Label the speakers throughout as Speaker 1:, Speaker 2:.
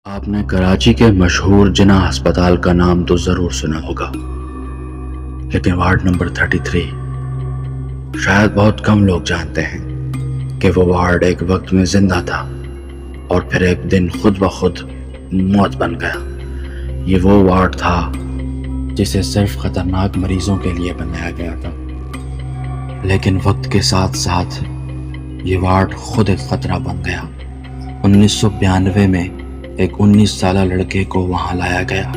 Speaker 1: آپ نے کراچی کے مشہور جناح ہسپتال کا نام تو ضرور سنا ہوگا، لیکن وارڈ نمبر 33 شاید بہت کم لوگ جانتے ہیں کہ وہ وارڈ ایک وقت میں زندہ تھا اور پھر ایک دن خود بخود موت بن گیا۔ یہ وہ وارڈ تھا جسے صرف خطرناک مریضوں کے لیے بنایا گیا تھا، لیکن وقت کے ساتھ ساتھ یہ وارڈ خود ایک خطرہ بن گیا۔ 1992 میں ایک 19 سالہ لڑکے کو وہاں لایا گیا۔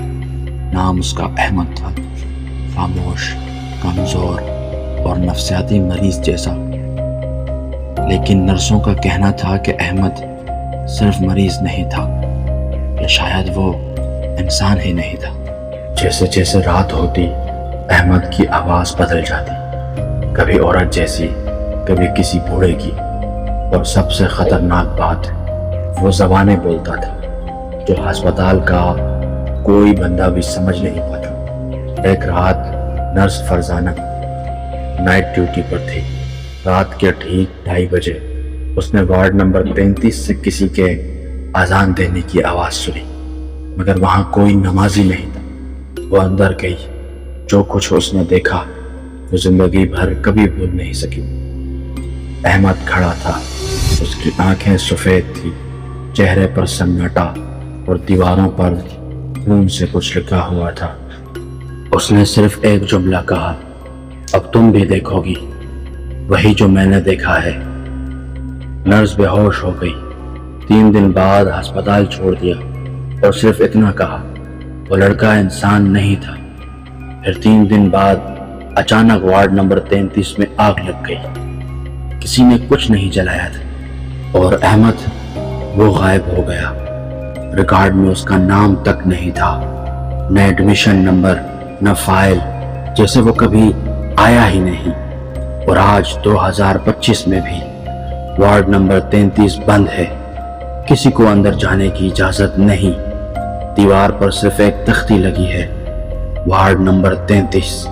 Speaker 1: نام اس کا احمد تھا، خاموش، کمزور اور نفسیاتی مریض جیسا، لیکن نرسوں کا کہنا تھا کہ احمد صرف مریض نہیں تھا، یا شاید وہ انسان ہی نہیں تھا۔ جیسے جیسے رات ہوتی احمد کی آواز بدل جاتی، کبھی عورت جیسی، کبھی کسی بوڑھے کی، اور سب سے خطرناک بات، وہ زبانیں بولتا تھا جو ہسپتال کا کوئی بندہ بھی سمجھ نہیں پاتا۔ ایک رات نرس فرزانہ نائٹ ڈیوٹی پر تھی۔ رات کے ٹھیک 2:30 بجے اس نے وارڈ نمبر 33 سے کسی کے اذان دینے کی آواز سنی، مگر وہاں کوئی نمازی نہیں تھا۔ وہ اندر گئی۔ جو کچھ اس نے دیکھا وہ زندگی بھر کبھی بھول نہیں سکی۔ احمد کھڑا تھا، اس کی آنکھیں سفید تھی، چہرے پر سناٹا اور دیواروں پر خون سے کچھ لکھا ہوا تھا۔ اس نے صرف ایک جملہ کہا، اب تم بھی دیکھو گی وہی جو میں نے دیکھا ہے۔ نرس بے ہوش ہو گئی۔ 3 دن بعد ہسپتال چھوڑ دیا اور صرف اتنا کہا، وہ لڑکا انسان نہیں تھا۔ پھر 3 دن بعد اچانک وارڈ نمبر 33 میں آگ لگ گئی۔ کسی نے کچھ نہیں جلایا تھا اور احمد وہ غائب ہو گیا۔ ریکارڈ میں اس کا نام تک نہیں تھا، نہ ایڈمیشن نمبر، نہ فائل، جیسے وہ کبھی آیا ہی نہیں۔ اور آج 2025 میں بھی وارڈ نمبر 33 بند ہے، کسی کو اندر جانے کی اجازت نہیں۔ دیوار پر صرف ایک تختی لگی ہے، وارڈ نمبر 33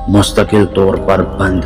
Speaker 1: مستقل طور پر بند۔